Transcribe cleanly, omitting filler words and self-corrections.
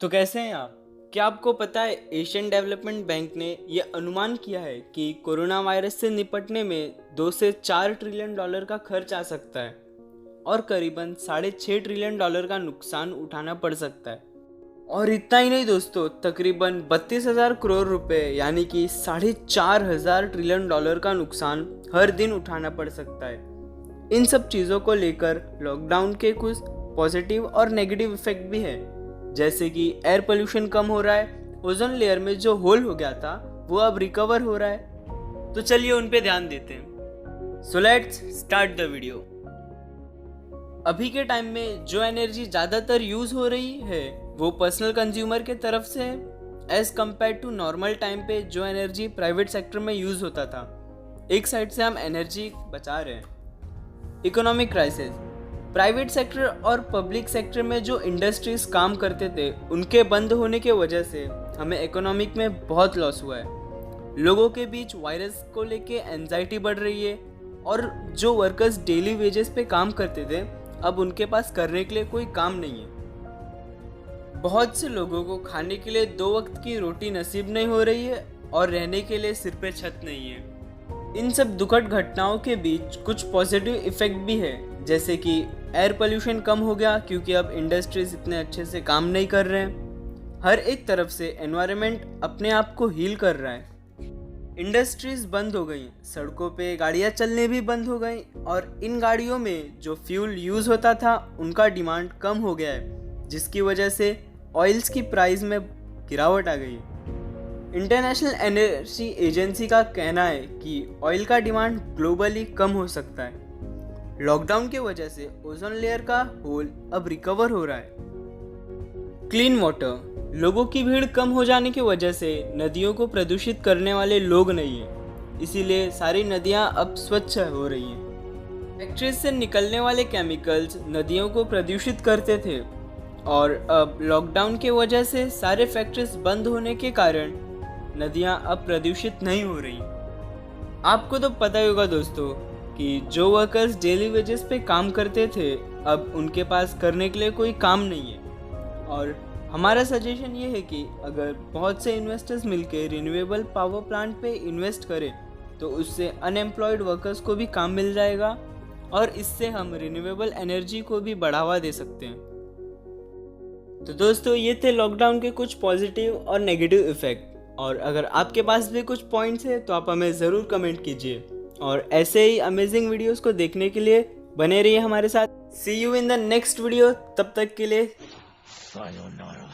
तो कैसे हैं आप? क्या आपको पता है एशियन डेवलपमेंट बैंक ने ये अनुमान किया है कि कोरोना वायरस से निपटने में 2 से 4 ट्रिलियन डॉलर का खर्च आ सकता है और करीबन 6.5 ट्रिलियन डॉलर का नुकसान उठाना पड़ सकता है। और इतना ही नहीं दोस्तों, तकरीबन 32,000 करोड़ रुपए यानी कि 4,500 ट्रिलियन डॉलर का नुकसान हर दिन उठाना पड़ सकता है। इन सब चीज़ों को लेकर लॉकडाउन के कुछ पॉजिटिव और नेगेटिव इफेक्ट भी है, जैसे कि एयर पोल्यूशन कम हो रहा है, ओजोन लेयर में जो होल हो गया था वो अब रिकवर हो रहा है। तो चलिए उन पे ध्यान देते हैं। So let's start the video. अभी के टाइम में जो एनर्जी ज़्यादातर यूज़ हो रही है वो पर्सनल कंज्यूमर के तरफ से है, as compared to normal time पे जो एनर्जी प्राइवेट सेक्टर में यूज़ होता था। एक साइड से हम एनर्जी बचा रहे हैं। इकोनॉमिक क्राइसिस, प्राइवेट सेक्टर और पब्लिक सेक्टर में जो इंडस्ट्रीज काम करते थे उनके बंद होने के वजह से हमें इकोनॉमिक में बहुत लॉस हुआ है। लोगों के बीच वायरस को लेके एंजाइटी बढ़ रही है और जो वर्कर्स डेली वेजेस पे काम करते थे अब उनके पास करने के लिए कोई काम नहीं है। बहुत से लोगों को खाने के लिए 2 वक्त की रोटी नसीब नहीं हो रही है और रहने के लिए सिर पे छत नहीं है। इन सब दुखद घटनाओं के बीच कुछ पॉजिटिव इफेक्ट भी है, जैसे कि एयर पोल्यूशन कम हो गया क्योंकि अब इंडस्ट्रीज इतने अच्छे से काम नहीं कर रहे हैं। हर एक तरफ से एनवायरनमेंट अपने आप को हील कर रहा है। इंडस्ट्रीज बंद हो गई, सड़कों पे गाड़ियाँ चलने भी बंद हो गई और इन गाड़ियों में जो फ्यूल यूज़ होता था उनका डिमांड कम हो गया है, जिसकी वजह से ऑयल्स की प्राइस में गिरावट आ गई। इंटरनेशनल एनर्जी एजेंसी का कहना है कि ऑयल का डिमांड ग्लोबली कम हो सकता है। लॉकडाउन की वजह से ओजोन लेयर का होल अब रिकवर हो रहा है। क्लीन वाटर, लोगों की भीड़ कम हो जाने की वजह से नदियों को प्रदूषित करने वाले लोग नहीं हैं, इसीलिए सारी नदियां अब स्वच्छ हो रही हैं। फैक्ट्रीज से निकलने वाले केमिकल्स नदियों को प्रदूषित करते थे और अब लॉकडाउन की वजह से सारे फैक्ट्रीज बंद होने के कारण नदियां अब प्रदूषित नहीं हो रही। आपको तो पता ही होगा दोस्तों कि जो वर्कर्स डेली वेजेस पे काम करते थे अब उनके पास करने के लिए कोई काम नहीं है। और हमारा सजेशन ये है कि अगर बहुत से इन्वेस्टर्स मिलकर रिन्यूएबल पावर प्लांट पे इन्वेस्ट करें तो उससे अनएम्प्लॉयड वर्कर्स को भी काम मिल जाएगा और इससे हम रिन्यूएबल एनर्जी को भी बढ़ावा दे सकते हैं। तो दोस्तों ये थे लॉकडाउन के कुछ पॉजिटिव और नेगेटिव इफेक्ट, और अगर आपके पास भी कुछ पॉइंट्स है तो आप हमें ज़रूर कमेंट कीजिए और ऐसे ही अमेजिंग वीडियोस को देखने के लिए बने रहिए हमारे साथ। See you in the next video, तब तक के लिए सायोनारा।